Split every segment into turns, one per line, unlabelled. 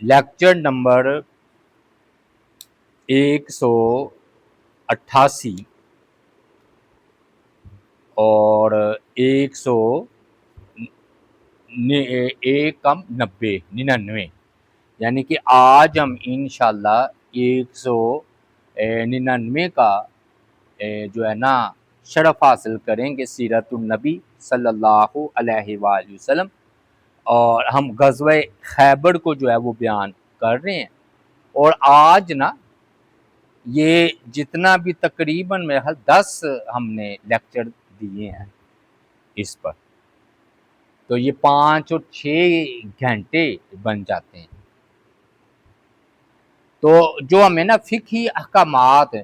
Lecture number 188 اور 99، یعنی کہ آج ہم انشاءاللہ 199 کا جو ہے نا شرف حاصل کریں گے سیرت النبی صلی اللہ علیہ وآلہ وسلم، اور ہم غزوہ خیبر کو جو ہے وہ بیان کر رہے ہیں۔ اور آج نا یہ جتنا بھی تقریباً میرے خیال 10 ہم نے لیکچر دیے ہیں اس پر، تو یہ 5 اور 6 گھنٹے بن جاتے ہیں۔ تو جو ہمیں نا فقہی احکامات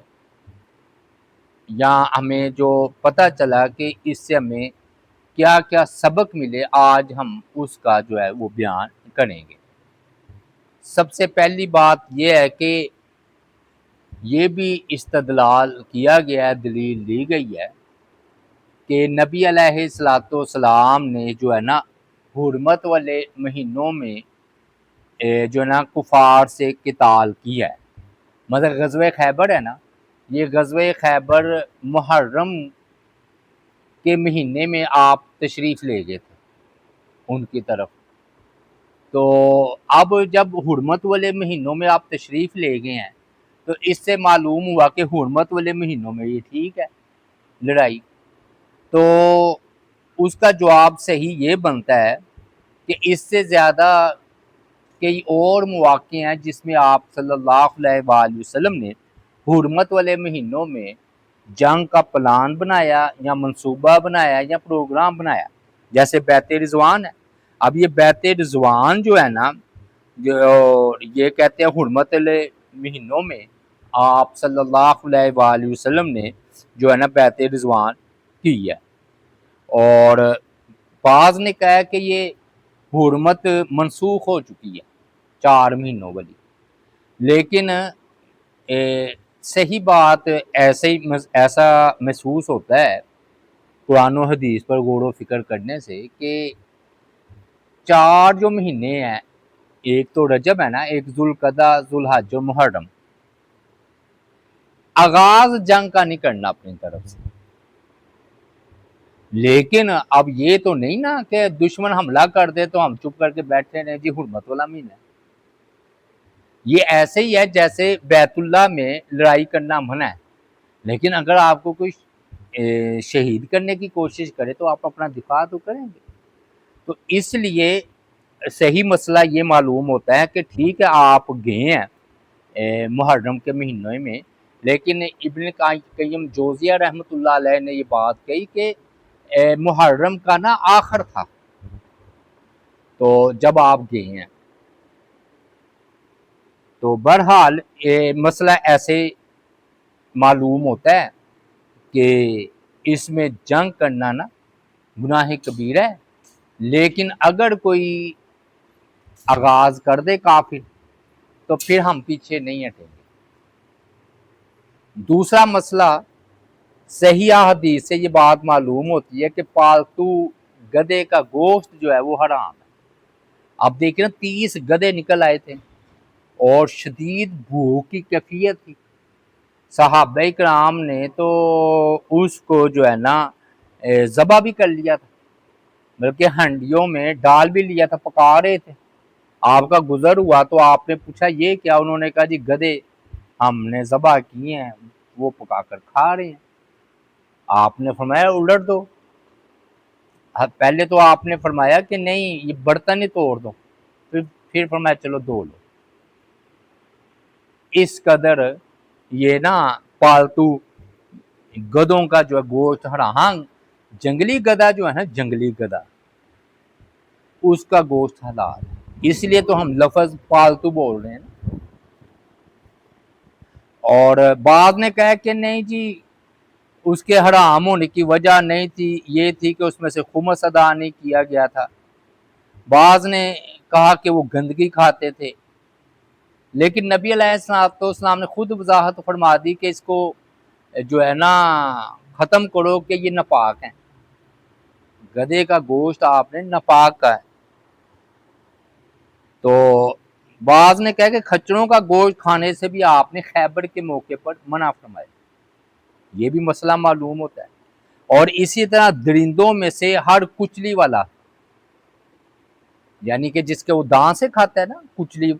یا ہمیں جو پتہ چلا کہ اس سے ہمیں کیا کیا سبق ملے، آج ہم اس کا جو ہے وہ بیان کریں گے۔ سب سے پہلی بات یہ ہے کہ یہ بھی استدلال کیا گیا ہے، دلیل دی گئی ہے کہ نبی علیہ السلام نے جو ہے نا حرمت والے مہینوں میں جو ہے نا کفار سے قتال کیا ہے۔ مطلب غزوہ خیبر ہے نا، یہ غزوہ خیبر محرم کے مہینے میں آپ تشریف لے گئے تھے ان کی طرف۔ تو اب جب حرمت والے مہینوں میں آپ تشریف لے گئے ہیں تو اس سے معلوم ہوا کہ حرمت والے مہینوں میں یہ ٹھیک ہے لڑائی، تو اس کا جواب صحیح یہ بنتا ہے کہ اس سے زیادہ کئی اور مواقع ہیں جس میں آپ صلی اللہ علیہ وآلہ وسلم نے حرمت والے مہینوں میں جنگ کا پلان بنایا یا منصوبہ بنایا یا پروگرام بنایا، جیسے بیعت رضوان ہے۔ اب یہ بیعت رضوان جو ہے نا، جو یہ کہتے ہیں حرمت والے مہینوں میں آپ صلی اللہ علیہ وآلہ وسلم نے جو ہے نا بیعت رضوان کی ہے، اور بعض نے کہا کہ یہ حرمت منسوخ ہو چکی ہے 4 مہینوں والی، لیکن صحیح بات ایسا محسوس ہوتا ہے قرآن و حدیث پر غور و فکر کرنے سے کہ 4 جو مہینے ہیں، ایک تو رجب ہے نا، ایک ذوالقعدہ، ذوالحج اور محرم، آغاز جنگ کا نہیں کرنا اپنی طرف سے، لیکن اب یہ تو نہیں نا کہ دشمن حملہ کر دے تو ہم چپ کر کے بیٹھے رہیں جی حرمت والا مہینہ ہے۔ یہ ایسے ہی ہے جیسے بیت اللہ میں لڑائی کرنا منع ہے، لیکن اگر آپ کو کوئی شہید کرنے کی کوشش کرے تو آپ اپنا دفاع تو کریں گے۔ تو اس لیے صحیح مسئلہ یہ معلوم ہوتا ہے کہ ٹھیک ہے آپ گئے ہیں محرم کے مہینے میں، لیکن ابن قیم جوزیہ رحمۃ اللہ علیہ نے یہ بات کہی کہ محرم کا نا آخر تھا تو جب آپ گئے ہیں، تو بہرحال مسئلہ ایسے معلوم ہوتا ہے کہ اس میں جنگ کرنا نا گناہ کبیرہ ہے، لیکن اگر کوئی آغاز کر دے کافر تو پھر ہم پیچھے نہیں ہٹیں گے۔ دوسرا مسئلہ، صحیح حدیث سے یہ بات معلوم ہوتی ہے کہ پالتو گدھے کا گوشت جو ہے وہ حرام ہے۔ اب دیکھیں نا 30 گدھے نکل آئے تھے اور شدید بھوک کی کیفیت تھی، صحابہ کرام نے تو اس کو جو ہے نا ذبح بھی کر لیا تھا، بلکہ ہنڈیوں میں ڈال بھی لیا تھا، پکا رہے تھے۔ آپ کا گزر ہوا تو آپ نے پوچھا یہ کیا؟ انہوں نے کہا جی گدھے ہم نے ذبح کیے ہیں، وہ پکا کر کھا رہے ہیں۔ آپ نے فرمایا الٹ دو۔ پہلے تو آپ نے فرمایا کہ نہیں یہ برتن ہی توڑ دو، پھر فرمایا چلو دھو لو۔ اس قدر یہ نا پالتو گدھوں کا جو ہے گوشت حرام، ہاں جنگلی گدھا جو ہے نا، جنگلی گدھا اس کا گوشت حلال ہے، اس لیے تو ہم لفظ پالتو بول رہے ہیں نا۔ اور بعض نے کہا کہ نہیں جی اس کے حرام ہونے کی وجہ نہیں تھی، یہ تھی کہ اس میں سے خمس ادا نہیں کیا گیا تھا۔ بعض نے کہا کہ وہ گندگی کھاتے تھے، لیکن نبی علیہ السلام نے خود وضاحت فرما دی کہ اس کو جو ہے نا ختم کرو کہ یہ ناپاک ہیں، گدھے کا گوشت آپ نے ناپاک کا ہے۔ تو بعض نے کہا کہ کھچڑوں کا گوشت کھانے سے بھی آپ نے خیبر کے موقع پر منع فرمایا، یہ بھی مسئلہ معلوم ہوتا ہے۔ اور اسی طرح درندوں میں سے ہر کچلی والا، یعنی کہ جس کے وہ دانت سے کھاتا ہے نا، کچلی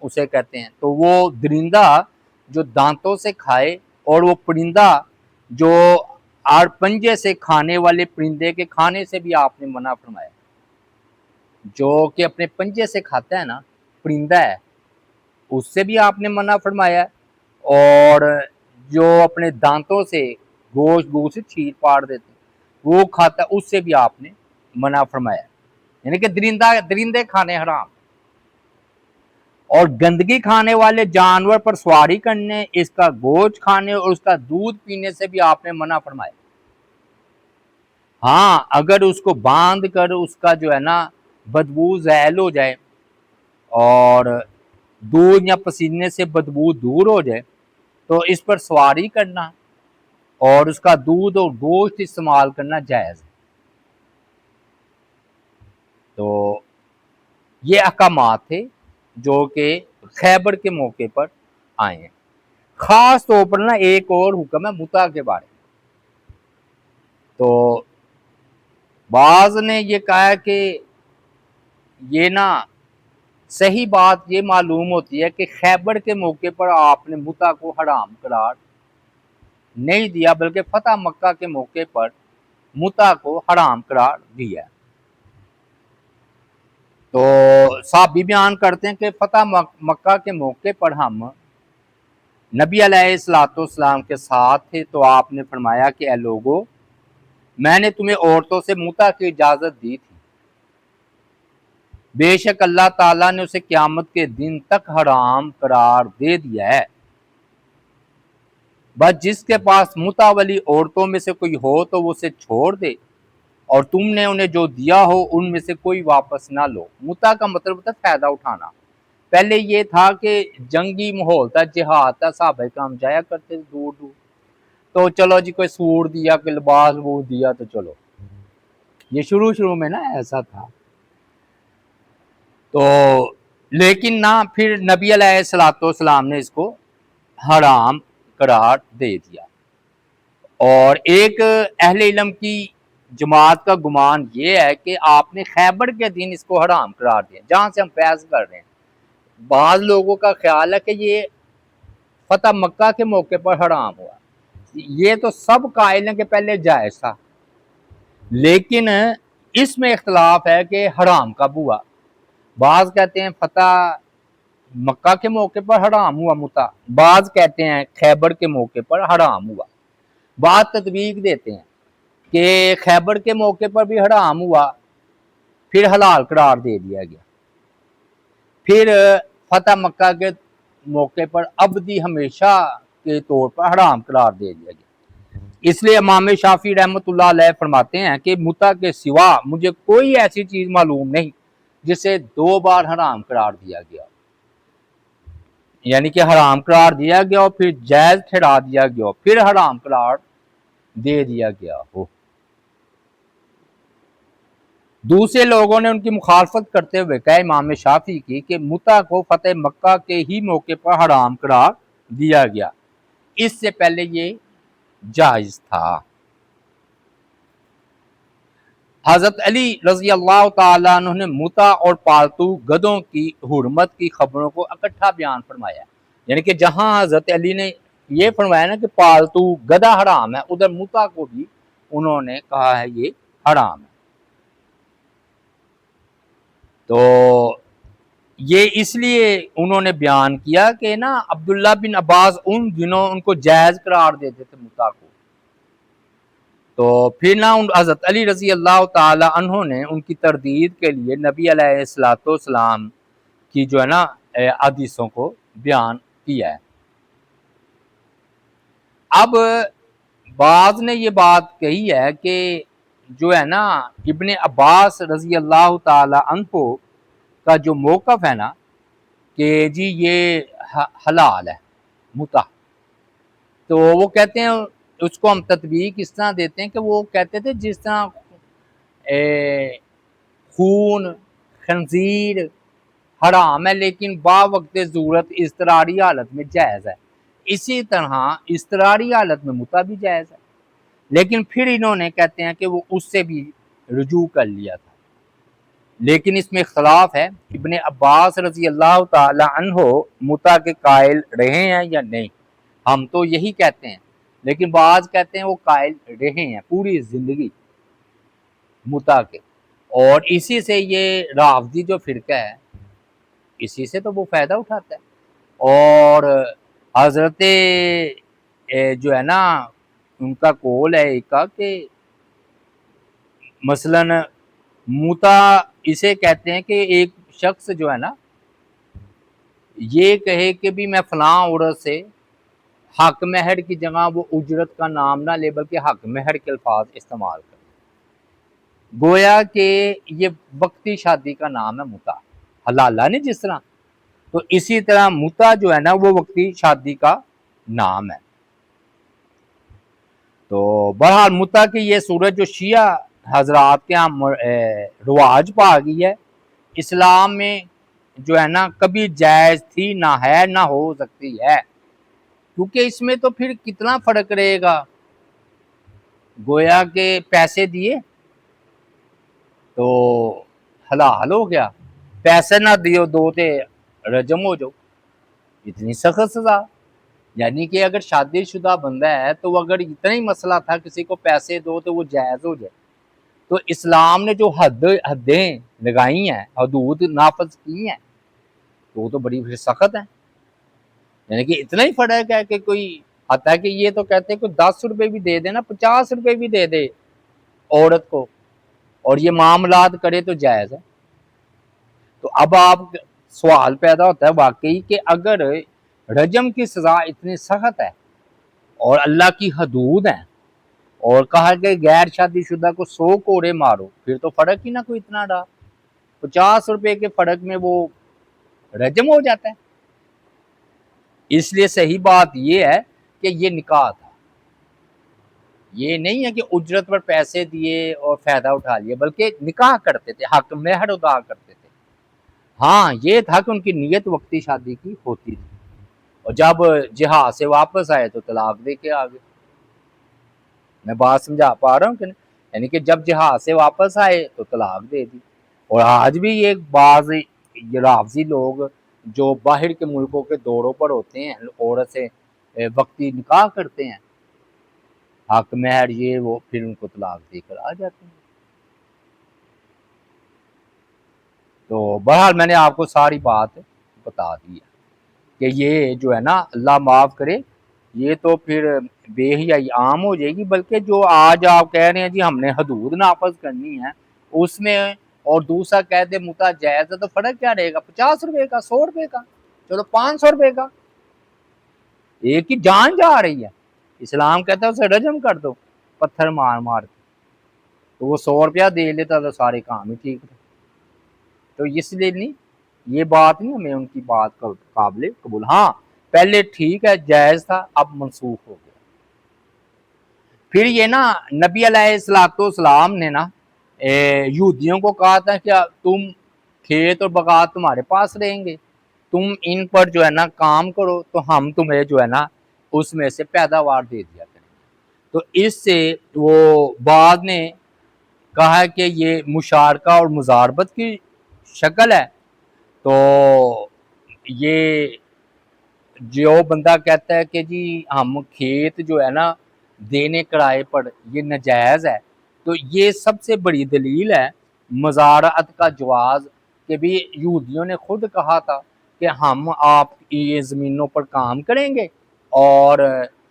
اسے کہتے ہیں، تو وہ درندہ جو دانتوں سے کھائے، اور وہ پرندہ جو آڑ پنجے سے کھانے والے پرندے کے کھانے سے بھی آپ نے منع فرمایا، جو کہ اپنے پنجے سے کھاتا ہے نا پرندہ ہے، اس سے بھی آپ نے منع فرمایا، اور جو اپنے دانتوں سے گوشت چھیل پاڑ دیتے وہ کھاتا ہے، اس سے بھی آپ نے منع فرمایا، یعنی کہ درندے کھانے حرام۔ اور گندگی کھانے والے جانور پر سواری کرنے، اس کا گوشت کھانے اور اس کا دودھ پینے سے بھی آپ نے منع فرمایا۔ ہاں اگر اس کو باندھ کر اس کا جو ہے نا بدبو زائل ہو جائے اور دودھ یا پسینے سے بدبو دور ہو جائے تو اس پر سواری کرنا اور اس کا دودھ اور گوشت استعمال کرنا جائز ہے۔ تو یہ احکامات تھے جو کہ خیبر کے موقع پر آئے ہیں۔ خاص طور پر نا ایک اور حکم ہے متع کے بارے میں۔ تو بعض نے یہ کہا کہ یہ نا صحیح بات یہ معلوم ہوتی ہے کہ خیبر کے موقع پر آپ نے متع کو حرام قرار نہیں دیا، بلکہ فتح مکہ کے موقع پر متع کو حرام قرار دیا۔ تو صحابی بیان کرتے ہیں کہ فتح مکہ کے موقع پر ہم نبی علیہ السلام کے ساتھ تھے، تو آپ نے فرمایا کہ اے لوگو، میں نے تمہیں عورتوں سے متع کی اجازت دی تھی، بے شک اللہ تعالیٰ نے اسے قیامت کے دن تک حرام قرار دے دیا ہے، بس جس کے پاس متع والی عورتوں میں سے کوئی ہو تو وہ اسے چھوڑ دے، اور تم نے انہیں جو دیا ہو ان میں سے کوئی واپس نہ لو۔ متع کا مطلب ہوتا ہے فائدہ اٹھانا۔ پہلے یہ تھا کہ جنگی ماحول تھا، جہاد تھا، صحابہ کرام جایا کرتے دور دور، تو چلو جی کوئی سوٹ دیا، کوئی لباس وہ دیا، تو چلو یہ شروع میں نا ایسا تھا۔ تو لیکن نہ پھر نبی علیہ السلام نے اس کو حرام قرار دے دیا۔ اور ایک اہل علم کی جماعت کا گمان یہ ہے کہ آپ نے خیبر کے دن اس کو حرام قرار دیا، جہاں سے ہم بحث کر رہے ہیں۔ بعض لوگوں کا خیال ہے کہ یہ فتح مکہ کے موقع پر حرام ہوا، یہ تو سب قائل ہیں کہ پہلے جائز تھا، لیکن اس میں اختلاف ہے کہ حرام کب ہوا۔ بعض کہتے ہیں فتح مکہ کے موقع پر حرام ہوا متع، بعض کہتے ہیں خیبر کے موقع پر حرام ہوا، بعض تطبیق دیتے ہیں کہ خیبر کے موقع پر بھی حرام ہوا، پھر حلال قرار دے دیا گیا، پھر فتح مکہ کے موقع پر ابدی ہمیشہ کے طور پر حرام قرار دے دیا گیا۔ اس لیے امام شافعی رحمۃ اللہ علیہ فرماتے ہیں کہ متع کے سوا مجھے کوئی ایسی چیز معلوم نہیں جسے دو بار حرام قرار دیا گیا، یعنی کہ حرام قرار دیا گیا اور پھر جائز ٹھہرا دیا گیا، پھر حرام قرار دے دیا گیا ہو۔ دوسرے لوگوں نے ان کی مخالفت کرتے ہوئے کہا امام شافعی کی کہ متع کو فتح مکہ کے ہی موقع پر حرام قرار دیا گیا، اس سے پہلے یہ جائز تھا۔ حضرت علی رضی اللہ تعالیٰ عنہ نے متع اور پالتو گدھوں کی حرمت کی خبروں کو اکٹھا بیان فرمایا، یعنی کہ جہاں حضرت علی نے یہ فرمایا نا کہ پالتو گدھا حرام ہے، ادھر متع کو بھی انہوں نے کہا ہے یہ حرام ہے۔ تو یہ اس لیے انہوں نے بیان کیا کہ نا عبداللہ بن عباس ان دنوں ان کو جائز قرار دیتے تھے متع کو، تو پھر نا حضرت علی رضی اللہ تعالی عنہ نے ان کی تردید کے لیے نبی علیہ السلام کی جو ہے نا حدیثوں کو بیان کیا ہے۔ اب بعض نے یہ بات کہی ہے کہ جو ہے نا ابن عباس رضی اللہ تعالی عنہ کا جو موقف ہے نا کہ جی یہ حلال ہے متع، تو وہ کہتے ہیں اس کو ہم تطبیق اس طرح دیتے ہیں کہ وہ کہتے تھے جس طرح خون خنزیر حرام ہے لیکن با وقت ضرورت اضطراری حالت میں جائز ہے، اسی طرح اضطراری حالت میں متع بھی جائز ہے، لیکن پھر انہوں نے کہتے ہیں کہ وہ اس سے بھی رجوع کر لیا تھا۔ لیکن اس میں اختلاف ہے، ابن عباس رضی اللہ تعالی عنہ متع کے قائل رہے ہیں یا نہیں، ہم تو یہی کہتے ہیں، لیکن بعض کہتے ہیں وہ قائل رہے ہیں پوری زندگی متع کے، اور اسی سے یہ رافضی جو فرقہ ہے اسی سے تو وہ فائدہ اٹھاتا ہے۔ اور حضرت جو ہے نا ان کا قول ہے ایک کا کہ مثلاً متع اسے کہتے ہیں کہ ایک شخص جو ہے نا یہ کہے کہ بھی میں فلاں عورت سے حق مہر کی جگہ وہ اجرت کا نام نہ لے بلکہ حق مہر کے الفاظ استعمال کرے، گویا کہ یہ وقتی شادی کا نام ہے متع، حلالہ نہیں جس طرح، تو اسی طرح متع جو ہے نا وہ وقتی شادی کا نام ہے۔ تو بہرحال متع کی یہ صورت جو شیعہ حضرات کے یہاں رواج پا گئی ہے، اسلام میں جو ہے نا کبھی جائز تھی نہ ہے نہ ہو سکتی ہے، کیونکہ اس میں تو پھر کتنا فرق رہے گا، گویا کہ پیسے دیے تو حلال ہو گیا، پیسے نہ دیو دو تے رجم ہو جاؤ، اتنی سخت سزا۔ یعنی کہ اگر شادی شدہ بندہ ہے تو اگر اتنا ہی مسئلہ تھا کسی کو پیسے دو تو وہ جائز ہو جائے، تو اسلام نے جو حدیں لگائی ہیں، حدود نافذ کی ہیں، تو وہ تو بڑی سخت ہیں۔ یعنی کہ اتنا ہی فرق ہے کہ کوئی آتا ہے کہ یہ تو کہتے ہیں کوئی 10 روپے بھی دے دے نا، 50 روپے بھی دے دے عورت کو اور یہ معاملات کرے تو جائز ہے۔ تو اب آپ سوال پیدا ہوتا ہے واقعی کہ اگر رجم کی سزا اتنی سخت ہے اور اللہ کی حدود ہیں اور کہا کہ غیر شادی شدہ کو 100 کوڑے مارو، پھر تو فرق ہی نہ کوئی اتنا رہا، 50 روپے کے فرق میں وہ رجم ہو جاتا ہے۔ اس لیے صحیح بات یہ ہے کہ یہ نکاح تھا، یہ نہیں ہے کہ اجرت پر پیسے دیے اور فائدہ اٹھا لیا، بلکہ نکاح کرتے تھے، حق مہر ادا کرتے تھے۔ ہاں یہ تھا کہ ان کی نیت وقتی شادی کی ہوتی تھی، اور جب جہاد سے واپس آئے تو طلاق دے کے آگے۔ میں بات سمجھا پا رہا ہوں کہ نہیں؟ یعنی کہ جب جہاد سے واپس آئے تو طلاق دے دی۔ اور آج بھی یہ بعض رافضی لوگ جو باہر کے ملکوں کے دوروں پر ہوتے ہیں، عورت سے وقتی نکاح کرتے ہیں، حق مہر یہ وہ، پھر ان کو طلاق دے کر آ جاتے ہیں۔ تو بہرحال میں نے آپ کو ساری بات بتا دی ہے کہ یہ جو ہے نا اللہ معاف کرے، یہ تو پھر بے حیائی عام ہو جائے گی، بلکہ جو آج آپ کہہ رہے ہیں جی ہم نے حدود نافذ کرنی ہے اس میں، اور دوسرا کہہ دے متع جائز ہے، تو فرق کیا رہے گا؟ 50 روپے کا، 100 روپے کا، چلو 500 روپے کا، ایک ہی جان جا رہی ہے۔ اسلام کہتا ہے اسے رجم کر دو پتھر مار مار کے، تو وہ 100 روپیہ دے لیتا تو سارے کام ہی ٹھیک تھے۔ تو اس لیے نہیں، یہ بات نہیں ہمیں ان کی بات کا قابل قبول، ہاں پہلے ٹھیک ہے جائز تھا، اب منسوخ ہو گیا۔ پھر یہ نا نبی علیہ السلام نے نا یہودیوں کو کہا تھا کہ تم کھیت اور باغات تمہارے پاس رہیں گے، تم ان پر جو ہے نا کام کرو تو ہم تمہیں جو ہے نا اس میں سے پیداوار دے دیا کریں گے۔ تو اس سے وہ بعد نے کہا کہ یہ مشارکہ اور مزاربت کی شکل ہے، تو یہ جو بندہ کہتا ہے کہ جی ہم کھیت جو ہے نا دینے کرائے پر یہ ناجائز ہے، تو یہ سب سے بڑی دلیل ہے مزارعت کا جواز، کہ بھی یہودیوں نے خود کہا تھا کہ ہم آپ یہ زمینوں پر کام کریں گے اور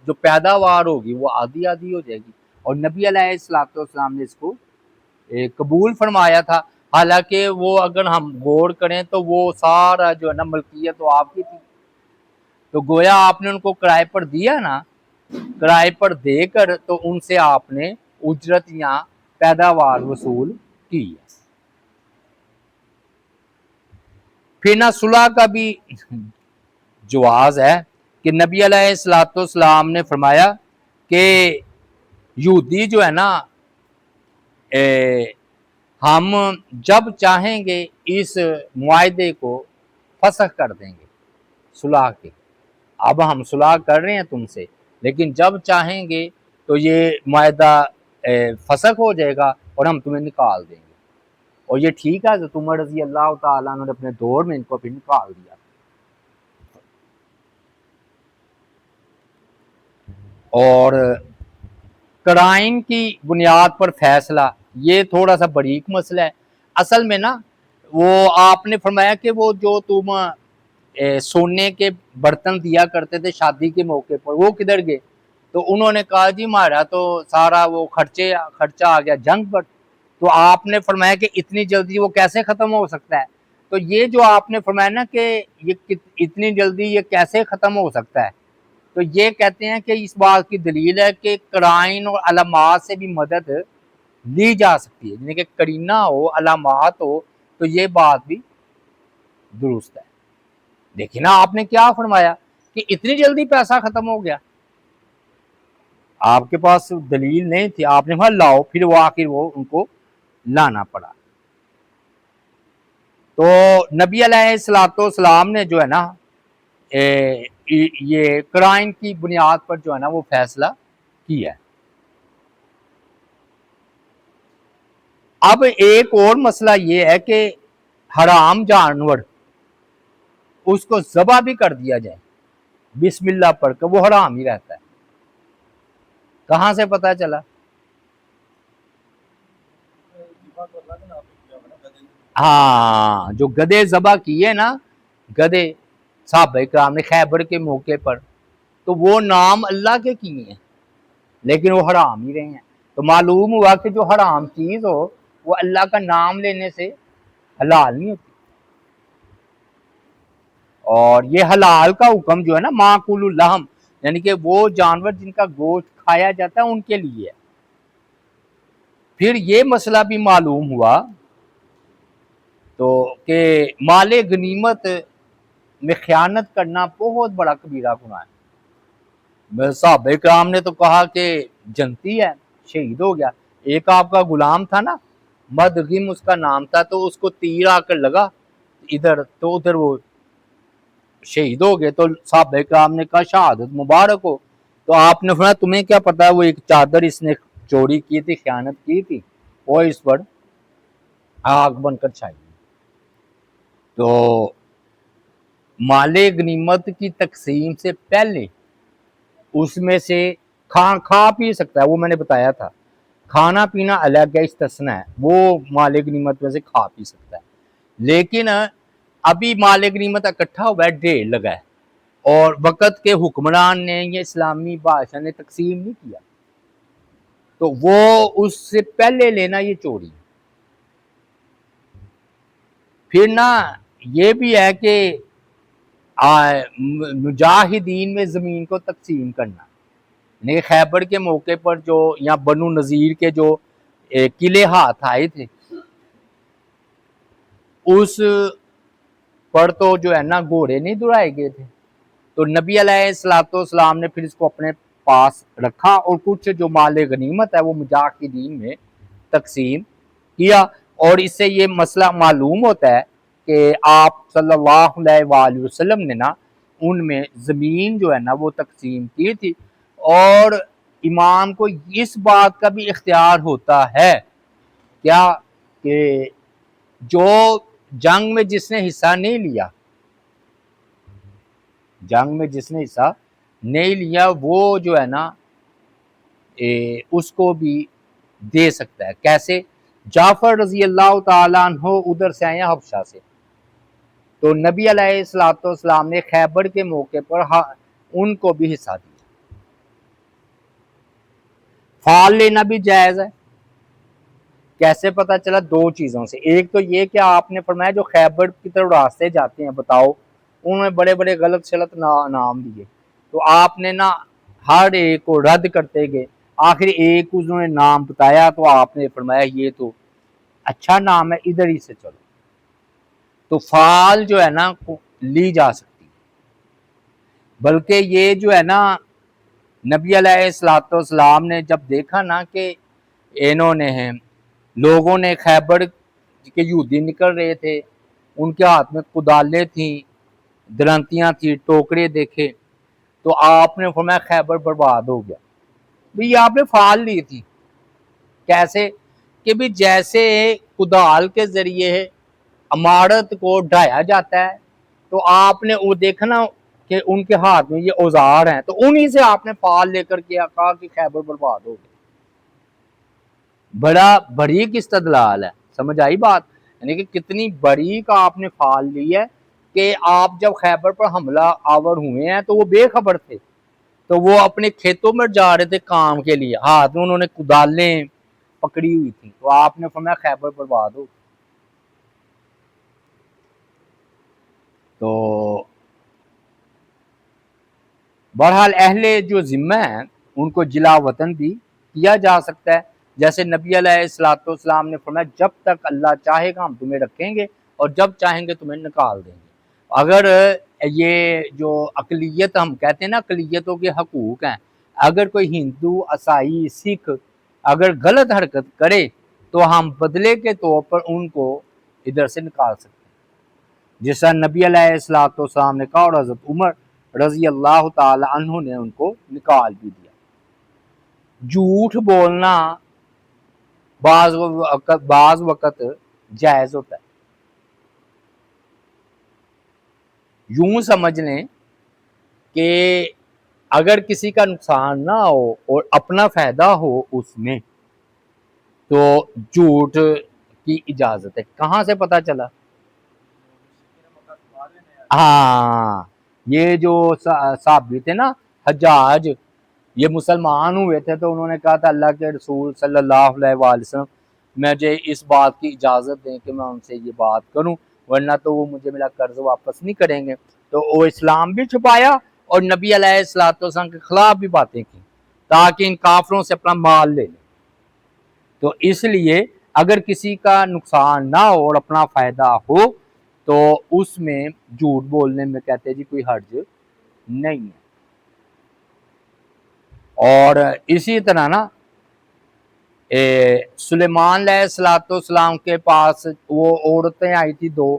جو پیداوار ہوگی وہ آدھی آدھی ہو جائے گی، اور نبی علیہ السلام نے اس کو قبول فرمایا تھا۔ حالانکہ وہ اگر ہم غور کریں تو وہ سارا جو ہے نا ملکیت تو آپ کی تھی، تو گویا آپ نے ان کو کرائے پر دیا نا، کرائے پر دے کر تو ان سے آپ نے اجرت یا پیداوار وصول کی ہے۔ پھر نہ صلح کا بھی جواز ہے کہ نبی علیہ السلام نے فرمایا کہ یہودی جو ہے نا ہم جب چاہیں گے اس معاہدے کو فسخ کر دیں گے صلح کے. اب ہم صلح کر رہے ہیں تم سے، لیکن جب چاہیں گے تو یہ معاہدہ فسخ ہو جائے گا اور ہم تمہیں نکال دیں گے. اور یہ ٹھیک ہے، حضرت عمر رضی اللہ تعالیٰ عنہ نے اپنے دور میں ان کو پھر نکال دیا. اور قرائن کی بنیاد پر فیصلہ، یہ تھوڑا سا باریک مسئلہ ہے. اصل میں نا وہ آپ نے فرمایا کہ وہ جو تم سونے کے برتن دیا کرتے تھے شادی کے موقع پر، وہ کدھر گئے؟ تو انہوں نے کہا جی ہمارا تو سارا وہ خرچہ آ گیا جنگ پر. تو آپ نے فرمایا کہ اتنی جلدی وہ کیسے ختم ہو سکتا ہے؟ تو یہ جو آپ نے فرمایا نا کہ یہ اتنی جلدی یہ کیسے ختم ہو سکتا ہے، تو یہ کہتے ہیں کہ اس بات کی دلیل ہے کہ قرائن اور علامات سے بھی مدد لی جا سکتی ہے، یعنی کہ قرینہ ہو، علامات ہو، تو یہ بات بھی درست ہے. دیکھیں نا آپ نے کیا فرمایا کہ اتنی جلدی پیسہ ختم ہو گیا. آپ کے پاس دلیل نہیں تھی، آپ نے کہا لاؤ، پھر وہ آخر وہ ان کو لانا پڑا. تو نبی علیہ السلام نے جو ہے نا یہ قرائن کی بنیاد پر جو ہے نا وہ فیصلہ کیا ہے. اب ایک اور مسئلہ یہ ہے کہ حرام جانور اس کو ذبح بھی کر دیا جائے بسم اللہ پڑھ کر، وہ حرام ہی رہتا ہے. کہاں سے پتہ چلا؟ ہاں، جو گدے ذبح کیے نا، گدے صحابہ کرام نے خیبر کے موقع پر، تو وہ نام اللہ کے کیے ہیں لیکن وہ حرام ہی رہے ہیں. تو معلوم ہوا کہ جو حرام چیز ہو وہ اللہ کا نام لینے سے حلال نہیں ہوتی. اور یہ حلال کا حکم جو ہے نا معقول اللحم، یعنی کہ وہ جانور جن کا گوشت کھایا جاتا ہے ان کے لیے ہے. پھر یہ مسئلہ بھی معلوم ہوا تو کہ مال غنیمت میں خیانت کرنا بہت بڑا کبیرہ گناہ ہے. صحابہ کرام نے تو کہا کہ جنتی ہے، شہید ہو گیا. ایک آپ کا غلام تھا نا، مدغم اس کا نام تھا، تو اس کو تیر آ کر لگا ادھر، تو ادھر وہ شہید ہو گئے. تو صحابہ کرام نے کہا شہادت مبارک ہو. تو آپ نے فرمایا تمہیں کیا پتا ہے وہ ایک چادر اس نے چوری کی تھی، خیانت کی تھی، وہ اس پر آگ بن کر چھائی. تو مال غنیمت کی تقسیم سے پہلے اس میں سے کھا پی سکتا ہے، وہ میں نے بتایا تھا. کھانا پینا الگ ہے، استثنا ہے، وہ مال غنیمت میں سے کھا پی سکتا ہے. لیکن ابھی مال غنیمت اکٹھا ہوا ہے، ڈھیر لگا ہے، اور وقت کے حکمران نے یا اسلامی بادشاہ نے تقسیم نہیں کیا، تو وہ اس سے پہلے لینا یہ چوری. پھر نا یہ بھی ہے کہ مجاہدین میں زمین کو تقسیم کرنا، یعنی خیبر کے موقع پر جو یا بنو نذیر کے جو قلعے ہاتھ آئے تھے، اس پر تو جو ہے نا گھوڑے نہیں دوڑائے گئے تھے. تو نبی علیہ السلام نے پھر اس کو اپنے پاس رکھا اور کچھ جو مال غنیمت ہے وہ مجاہدین میں تقسیم کیا. اور اس سے یہ مسئلہ معلوم ہوتا ہے کہ آپ صلی اللہ علیہ وآلہ وسلم نے نا ان میں زمین جو ہے نا وہ تقسیم کی تھی. اور امام کو اس بات کا بھی اختیار ہوتا ہے کیا کہ جو جنگ میں جس نے حصہ نہیں لیا، جنگ میں جس نے حصہ نہیں لیا وہ جو ہے نا اس کو بھی دے سکتا ہے. کیسے؟ جعفر رضی اللہ تعالیٰ عنہ ادھر سے آئے حبشہ سے، تو نبی علیہ السلام نے خیبر کے موقع پر ان کو بھی حصہ دیا. فال لینا بھی جائز ہے. کیسے پتہ چلا؟ دو چیزوں سے. ایک تو یہ کہ آپ نے فرمایا جو خیبر کی طرف راستے جاتے ہیں بتاؤ، انہوں نے بڑے بڑے غلط شلط نام دیے، تو آپ نے نا ہر ایک کو رد کرتے گئے، آخر ایک انہوں نے نام بتایا تو آپ نے فرمایا یہ تو اچھا نام ہے، ادھر ہی سے چلو. تو فال جو ہے نا لی جا سکتی ہے. بلکہ یہ جو ہے نا نبی علیہ السلام نے جب دیکھا نا کہ انہوں نے لوگوں نے خیبر کے یہودی نکل رہے تھے، ان کے ہاتھ میں کدالیں تھیں، درنتیاں تھی، ٹوکرے دیکھے، تو آپ نے فرمایا خیبر برباد ہو گیا۔ یہ آپ نے فال لی تھی، کیسے کہ بھی جیسے کدال کے ذریعے عمارت کو ڈھایا جاتا ہے، تو آپ نے وہ دیکھنا کہ ان کے ہاتھ میں یہ اوزار ہیں، تو انہی سے آپ نے فال لے کر کے کہا کہ خیبر برباد ہو گیا۔ بڑا بریک استدلال ہے، سمجھ آئی بات؟ یعنی کہ کتنی بریک آپ نے فال لی ہے کہ آپ جب خیبر پر حملہ آور ہوئے ہیں تو وہ بے خبر تھے، تو وہ اپنے کھیتوں میں جا رہے تھے کام کے لیے، ہاتھ میں انہوں نے کدالیں پکڑی ہوئی تھی، تو آپ نے فرمایا خیبر برباد ہو۔ تو بہرحال اہل جو ذمہ ہیں ان کو جلا وطن بھی کیا جا سکتا ہے، جیسے نبی علیہ السلام نے فرمایا جب تک اللہ چاہے گا ہم تمہیں رکھیں گے اور جب چاہیں گے تمہیں نکال دیں گے۔ اگر یہ جو اقلیت ہم کہتے ہیں نا، اقلیتوں کے حقوق ہیں، اگر کوئی ہندو، عیسائی، سکھ اگر غلط حرکت کرے تو ہم بدلے کے طور پر ان کو ادھر سے نکال سکتے ہیں، جیسا نبی علیہ السلام نے کہا، اور حضرت عمر رضی اللہ تعالی عنہ نے ان کو نکال بھی دیا۔ جھوٹ بولنا بعض وقت جائز ہوتا ہے، یوں سمجھ لیں کہ اگر کسی کا نقصان نہ ہو اور اپنا فائدہ ہو اس میں، تو جھوٹ کی اجازت ہے۔ کہاں سے پتا چلا؟ ہاں، یہ جو صحابی تھے نا حجاج، یہ مسلمان ہوئے تھے تو انہوں نے کہا تھا اللہ کے رسول صلی اللہ علیہ وآلہ وسلم مجھے اس بات کی اجازت دیں کہ میں ان سے یہ بات کروں، ورنہ تو وہ مجھے میرا قرض واپس نہیں کریں گے۔ تو وہ اسلام بھی چھپایا اور نبی علیہ السلام کے خلاف بھی باتیں کی تاکہ ان کافروں سے اپنا مال لے لیں۔ تو اس لیے اگر کسی کا نقصان نہ ہو اور اپنا فائدہ ہو تو اس میں جھوٹ بولنے میں کہتے ہیں جی کوئی حرج نہیں ہے۔ اور اسی طرح نا سلیمان علیہ السلام کے پاس وہ عورتیں آئی تھی دو،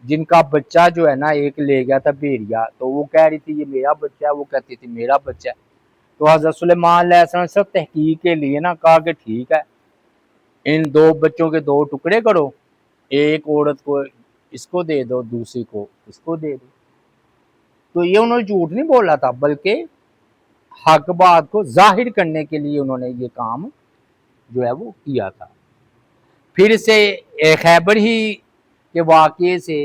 جن کا بچہ جو ہے نا ایک لے گیا تھا بھیڑیا، تو وہ کہہ رہی تھی یہ میرا بچہ ہے، وہ کہتی تھی میرا بچہ ہے۔ تو حضرت سلیمان علیہ السلام صرف تحقیق کے لیے نا کہا کہ ٹھیک ہے، ان دو بچوں کے دو ٹکڑے کرو، ایک عورت کو اس کو دے دو، دوسری کو اس کو دے دو۔ تو یہ انہوں نے جھوٹ نہیں بولا تھا، بلکہ حق بات کو ظاہر کرنے کے لیے انہوں نے یہ کام جو ہے وہ کیا تھا۔ پھر سے خیبر ہی کے واقعے سے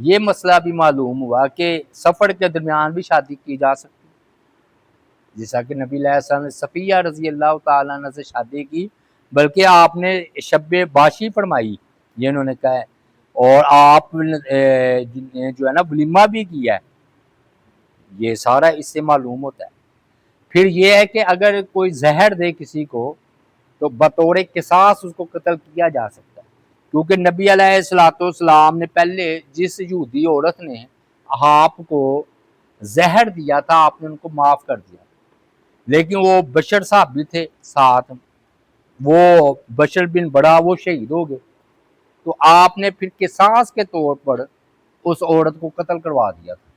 یہ مسئلہ بھی معلوم ہوا کہ سفر کے درمیان بھی شادی کی جا سکتی، جیسا کہ نبی علیہ السلام نے صفیہ رضی اللہ تعالیٰ عنہ سے شادی کی، بلکہ آپ نے شب باشی فرمائی، یہ انہوں نے کہا ہے، اور آپ نے جو ہے نا ولیمہ بھی کیا ہے، یہ سارا اس سے معلوم ہوتا ہے۔ پھر یہ ہے کہ اگر کوئی زہر دے کسی کو تو بطور قصاص اس کو قتل کیا جا سکتا ہے، کیونکہ نبی علیہ السلام نے پہلے جس یہودی عورت نے آپ کو زہر دیا تھا آپ نے ان کو معاف کر دیا، لیکن وہ بشر صاحب بھی تھے ساتھ، وہ بشر بن بڑا وہ شہید ہو گئے، تو آپ نے پھر قصاص کے طور پر اس عورت کو قتل کروا دیا تھا،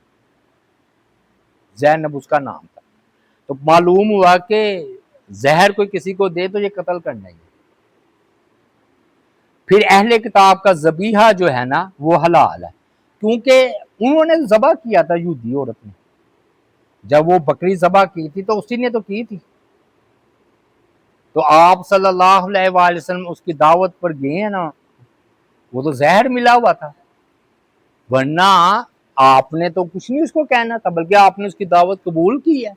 زینب اس کا نام تھا۔ تو معلوم ہوا کہ زہر کوئی کسی کو دے تو یہ قتل کرنا ہی ہے۔ پھر اہل کتاب کا ذبیحہ جو ہے نا وہ حلال ہے، کیونکہ انہوں نے ذبح کیا تھا، یہودی عورت نے جب وہ بکری ذبح کی تھی تو اسی نے تو کی تھی، تو آپ صلی اللہ علیہ وآلہ وسلم اس کی دعوت پر گئے ہیں نا، وہ تو زہر ملا ہوا تھا، ورنہ آپ نے تو کچھ نہیں اس کو کہنا تھا، بلکہ آپ نے اس کی دعوت قبول کی ہے۔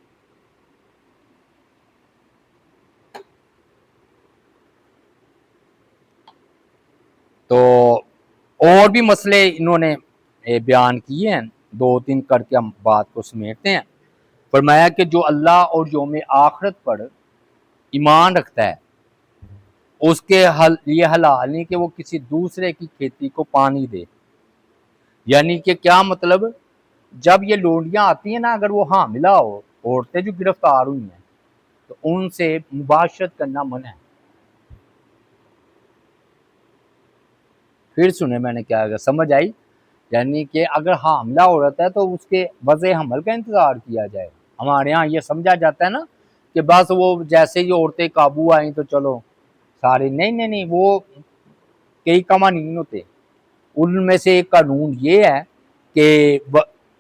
تو اور بھی مسئلے انہوں نے بیان کیے ہیں، دو تین کر کے ہم بات کو سمیٹتے ہیں۔ فرمایا کہ جو اللہ اور یوم آخرت پر ایمان رکھتا ہے اس کے یہ حلال نہیں کہ وہ کسی دوسرے کی کھیتی کو پانی دے، یعنی کہ کیا مطلب، جب یہ لونڈیاں آتی ہیں نا اگر وہ حاملہ ہو، عورتیں جو گرفتار ہوئی ہیں، تو ان سے مباشرت کرنا منع ہے۔ پھر سنیں میں نے کیا سمجھ آئی؟ یعنی کہ اگر حاملہ عورت ہے تو اس کے وضع حمل کا انتظار کیا جائے. ہمارے ہاں یہ سمجھا جاتا ہے نا کہ بس وہ جیسے ہی عورتیں قابو آئیں تو چلو سارے. نہیں, وہ کئی قوانین ہوتے. ان میں سے ایک قانون یہ ہے کہ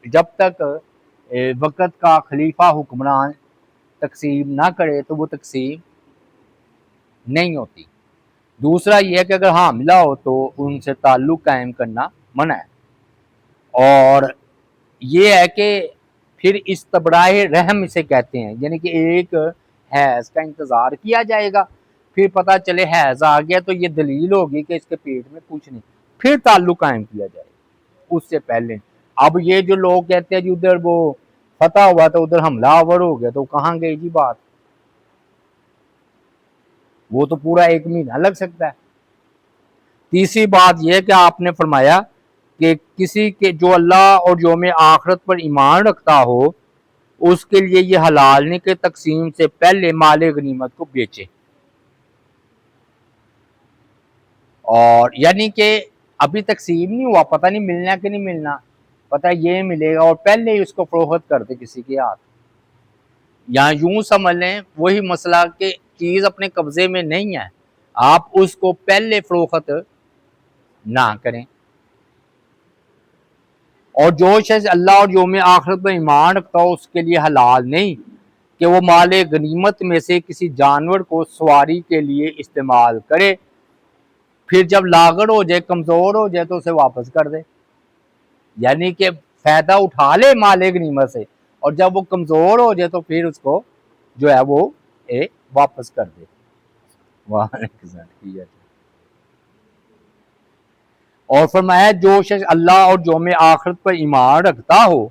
جب تک وقت کا خلیفہ حکمران تقسیم نہ کرے تو وہ تقسیم نہیں ہوتی. دوسرا یہ ہے کہ اگر حاملہ ہو تو ان سے تعلق قائم کرنا منع ہے. اور یہ ہے کہ پھر استبراء رحم اسے کہتے ہیں, یعنی کہ ایک حیض کا انتظار کیا جائے گا, پھر پتہ چلے حیض آ گیا تو یہ دلیل ہوگی کہ اس کے پیٹ میں کچھ نہیں, پھر تعلق قائم کیا جائے گا, اس سے پہلے. اب یہ جو لوگ کہتے ہیں جی ادھر وہ فتح ہوا تو ادھر حملہ آور ہو گیا تو کہاں گئی جی بات, وہ تو پورا 1 مہینہ لگ سکتا ہے. تیسری بات یہ کہ آپ نے فرمایا کہ کسی کے جو اللہ اور یوم آخرت پر ایمان رکھتا ہو اس کے لیے یہ حلال نہیں کہ تقسیم سے پہلے مال غنیمت کو بیچے. اور یعنی کہ ابھی تقسیم نہیں ہوا, پتہ نہیں ملنا کہ نہیں ملنا, پتہ یہ ملے گا اور پہلے ہی اس کو فروخت کر دے کسی کے ہاتھ. یہاں یوں سمجھ لیں وہی مسئلہ کہ چیز اپنے قبضے میں نہیں ہے, آپ اس کو پہلے فروخت نہ کریں. اور جو شخص اللہ اور یوم آخرت پر ایمان رکھتا ہو اس کے لیے حلال نہیں کہ وہ مال غنیمت میں سے کسی جانور کو سواری کے لیے استعمال کرے, پھر جب لاغر ہو جائے کمزور ہو جائے تو اسے واپس کر دے. یعنی کہ فائدہ اٹھا لے مال غنیمت سے اور جب وہ کمزور ہو جائے تو پھر اس کو جو ہے وہ واپس کر دے. اور فرمایا جو شخص اللہ اور یوم آخرت پر ایمان رکھتا ہو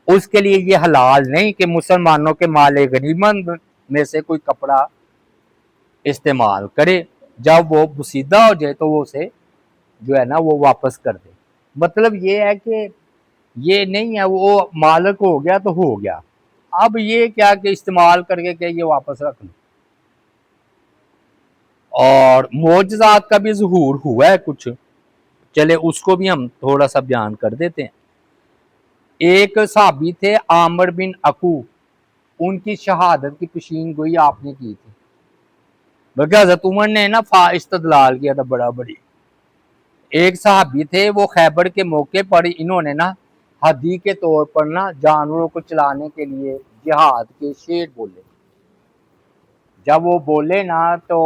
اس کے لیے یہ حلال نہیں کہ مسلمانوں کے مال غنیمت میں سے کوئی کپڑا استعمال کرے, جب وہ بسیدہ ہو جائے تو وہ اسے جو ہے نا وہ واپس کر دے. مطلب یہ ہے کہ یہ نہیں ہے وہ مالک ہو گیا تو ہو گیا, اب یہ کیا کہ استعمال کر کے کہ یہ واپس رکھ لیں. اور معجزات کا بھی ظہور ہوا ہے کچھ, چلے اس کو بھی ہم تھوڑا سا بیان کر دیتے ہیں. ایک صحابی تھے عامر بن عقو, ان کی شہادت کی پیشین گوئی آپ نے کی تھی, بلکہ حضرت عمر نے نا استدلال کیا تھا بڑا بڑی. ایک صحابی تھے وہ خیبر کے موقع پر انہوں نے نا ہدی کے طور پر نا جانوروں کو چلانے کے لیے جہاد کے شعر بولے. جب وہ بولے نا تو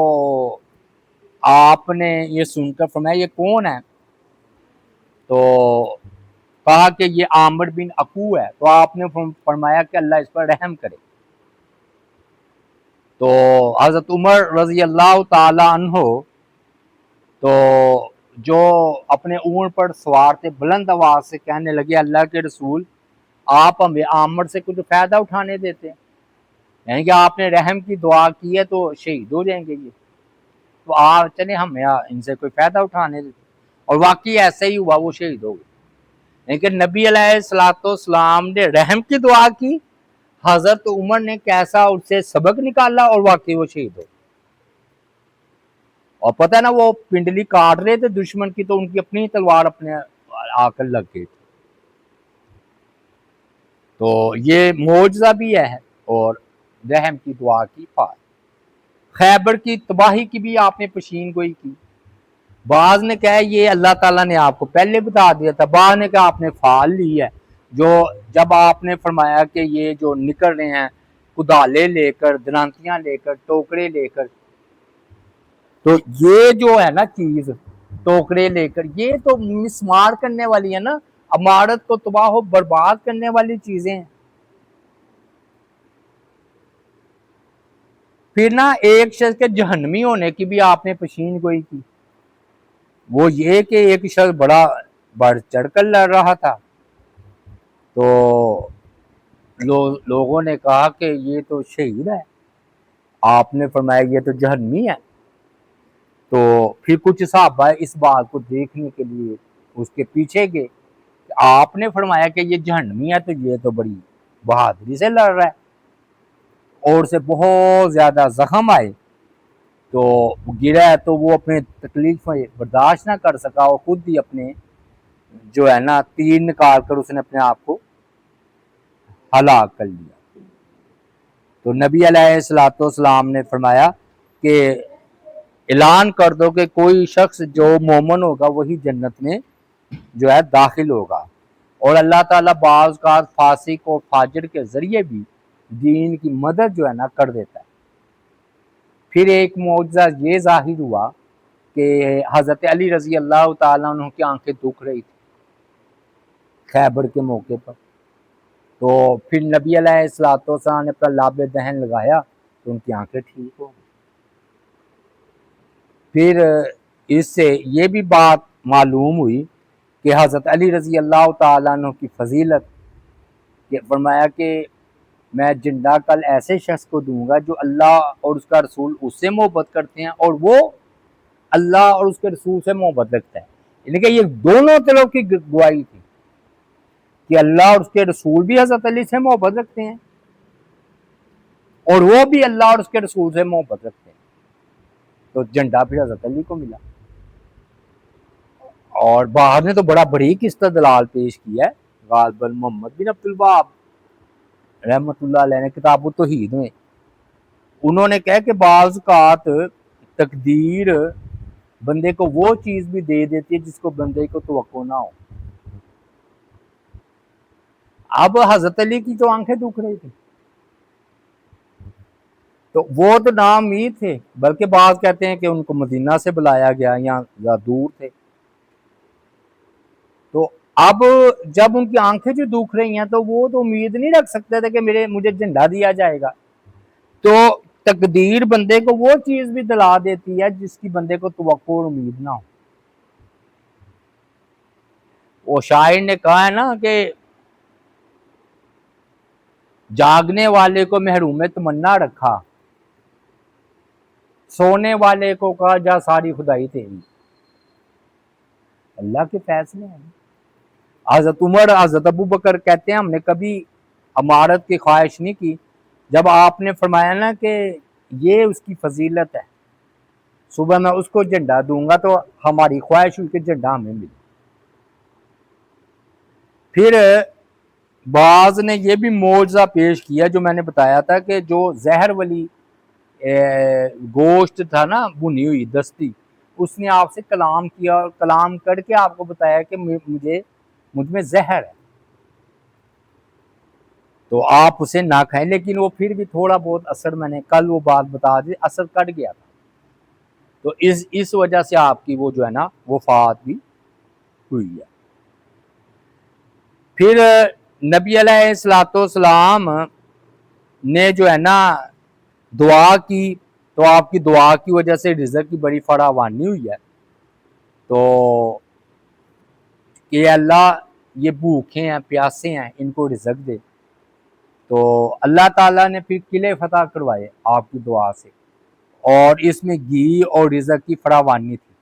آپ نے یہ سن کر فرمایا یہ کون ہے, تو کہا کہ یہ عامر بن عقو ہے. تو آپ نے فرمایا کہ اللہ اس پر رحم کرے. تو حضرت عمر رضی اللہ تعالی عنہ تو جو اپنے اونٹ پر سوار تھے بلند آواز سے کہنے لگے اللہ کے رسول آپ ہمیں عامر سے کچھ فائدہ اٹھانے دیتے ہیں, یعنی کہ آپ نے رحم کی دعا کی ہے تو شہید ہو جائیں گے یہ, تو آپ چلے ہمیں ان سے کوئی فائدہ اٹھانے دیتے. اور واقعی ایسا ہی ہوا, وہ شہید ہو گئے. لیکن نبی علیہ السلام نے رحم کی دعا کی, حضرت عمر نے کیسا اس سے سبق نکالا اور واقعی وہ شہید ہو. اور پتہ ہے نا وہ پنڈلی کاٹ رہے تھے دشمن کی تو ان کی اپنی تلوار اپنے آ کر لگ گئی تھی. تو یہ معجزہ بھی ہے اور رحم کی دعا کی پار. خیبر کی تباہی کی بھی آپ نے پیشین گوئی کی. بعض نے کہا یہ اللہ تعالیٰ نے آپ کو پہلے بتا دیا تھا, بعض نے کہا آپ نے فعال لی ہے. جو جب آپ نے فرمایا کہ یہ جو نکل رہے ہیں کدالے لے کر درانتیاں لے کر ٹوکرے لے کر, تو یہ جو ہے نا چیز ٹوکرے لے کر یہ تو مسمار کرنے والی ہے نا, عمارت کو تباہ و برباد کرنے والی چیزیں ہیں. پھر نا ایک شخص کے جہنمی ہونے کی بھی آپ نے پیشین گوئی کی. وہ یہ کہ ایک شخص بڑا بڑھ چڑھ کر لڑ رہا تھا, تو لوگوں نے کہا کہ یہ تو شہید ہے, آپ نے فرمایا یہ تو جہنمی ہے. تو پھر کچھ صحابہ اس بات کو دیکھنے کے لیے اس کے پیچھے گئے, آپ نے فرمایا کہ یہ جہنمی ہے تو یہ تو بڑی بہادری سے لڑ رہا ہے, اور سے بہت زیادہ زخم آئے تو گرا ہے, تو وہ اپنے تکلیف برداشت نہ کر سکا اور خود ہی اپنے جو ہے نا تیر نکال کر اس نے اپنے آپ کو ہلاک کر لیا۔ تو نبی علیہ الصلوۃ والسلام نے فرمایا کہ اعلان کر دو کہ کوئی شخص جو مومن ہوگا وہی جنت میں جو ہے داخل ہوگا، اور اللہ تعالیٰ بعض اوقات فاسق اور فاجر کے ذریعے بھی دین کی مدد جو ہے نا کر دیتا ہے۔ پھر ایک معجزہ یہ ظاہر ہوا کہ حضرت علی رضی اللہ تعالیٰ عنہ کی آنکھیں دکھ رہی تھی خیبر کے موقع پر، تو پھر نبی علیہ الصلوۃ والسلام نے اپنا لاب دہن لگایا تو ان کی آنکھیں ٹھیک ہو گئی۔ پھر اس سے یہ بھی بات معلوم ہوئی کہ حضرت علی رضی اللہ تعالیٰ عنہ کی فضیلت، کہ فرمایا کہ میں جھنڈا کل ایسے شخص کو دوں گا جو اللہ اور اس کا رسول اس سے محبت کرتے ہیں اور وہ اللہ اور اس کے رسول سے محبت رکھتا ہے، یعنی کہ یہ دونوں طرف کی گواہی تھی کہ اللہ اور اس کے رسول بھی حضرت علی سے محبت رکھتے ہیں اور وہ بھی اللہ اور اس کے رسول سے محبت رکھتے ہیں۔ تو جھنڈا پھر حضرت علی کو ملا، اور باہر نے تو بڑا بریک استدلال پیش کیا ہے۔ غالباً محمد بن عبد الوہاب رحمۃ اللہ علیہ نے کتاب التوحید میں انہوں نے کہا کہ بعض اوقات تقدیر بندے کو وہ چیز بھی دے دیتی ہے جس کو بندے کو توقع نہ ہو۔ اب حضرت علی کی تو آنکھیں دکھ رہی تھی، تو وہ تو ناامید تھے، بلکہ بعض کہتے ہیں کہ ان کو مدینہ سے بلایا گیا یا دور تھے۔ تو اب جب ان کی آنکھیں جو دکھ رہی ہیں تو وہ تو امید نہیں رکھ سکتے تھے کہ مجھے جھنڈا دیا جائے گا۔ تو تقدیر بندے کو وہ چیز بھی دلا دیتی ہے جس کی بندے کو توقع اور امید نہ ہو۔ وہ شاعر نے کہا ہے نا کہ جاگنے والے کو محروم تمنا رکھا، سونے والے کو کہا جا ساری خدائی تیری۔ اللہ کے فیصلے ہیں۔ حضرت عمر حضرت ابو بکر کہتے ہیں ہم نے کبھی امارت کی خواہش نہیں کی، جب آپ نے فرمایا نا کہ یہ اس کی فضیلت ہے، صبح میں اس کو جھنڈا دوں گا تو ہماری خواہش ہوئی کہ جھنڈا ہمیں ملے۔ پھر بعض نے یہ بھی معجزہ پیش کیا جو میں نے بتایا تھا کہ جو زہر والی گوشت تھا نا بھنی ہوئی دستی، اس نے آپ سے کلام کیا اور کلام کر کے آپ کو بتایا کہ مجھ میں زہر ہے تو آپ اسے نہ کھائیں، لیکن وہ پھر بھی تھوڑا بہت اثر، میں نے کل وہ بات بتا دی، اثر کٹ گیا تھا، تو اس وجہ سے آپ کی وہ جو ہے نا وفات بھی ہوئی ہے۔ پھر نبی علیہ الصلوۃ والسلام نے جو ہے نا دعا کی، تو آپ کی دعا کی وجہ سے رزق کی بڑی فراوانی ہوئی ہے، تو کہ اللہ یہ بھوکے ہیں پیاسے ہیں ان کو رزق دے، تو اللہ تعالیٰ نے پھر قلعے فتح کروائے آپ کی دعا سے، اور اس میں گھی اور رزق کی فراوانی تھی۔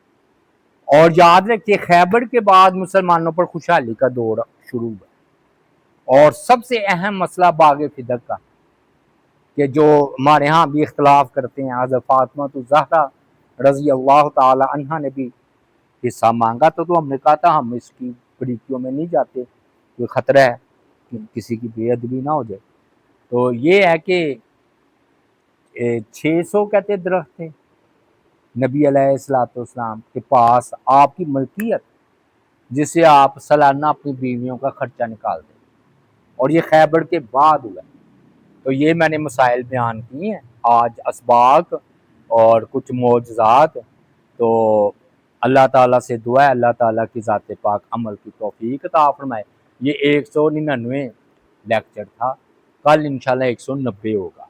اور یاد رکھیے خیبر کے بعد مسلمانوں پر خوشحالی کا دور شروع ہوا، اور سب سے اہم مسئلہ باغ فدق کا، کہ جو ہمارے ہاں بھی اختلاف کرتے ہیں، حضرت فاطمہ الزہرا رضی اللہ تعالی عنہا نے بھی حصہ مانگا، تو ہم نے کہا تھا ہم اس کی بریکیوں میں نہیں جاتے، کوئی خطرہ ہے کہ کسی کی بے ادبی نہ ہو جائے۔ تو یہ ہے کہ 600 کہتے درخت تھے نبی علیہ الصلوۃ والسلام کے پاس، آپ کی ملکیت، جس سے آپ سالانہ اپنی بیویوں کا خرچہ نکال دیں، اور یہ خیبر کے بعد ہوا۔ تو یہ میں نے مسائل بیان کی ہیں آج، اسباق اور کچھ معجزات۔ تو اللہ تعالیٰ سے دعا ہے اللہ تعالیٰ کی ذات پاک عمل کی توفیق عطا فرمائے۔ یہ 199 لیکچر تھا، کل انشاءاللہ 190 ہوگا۔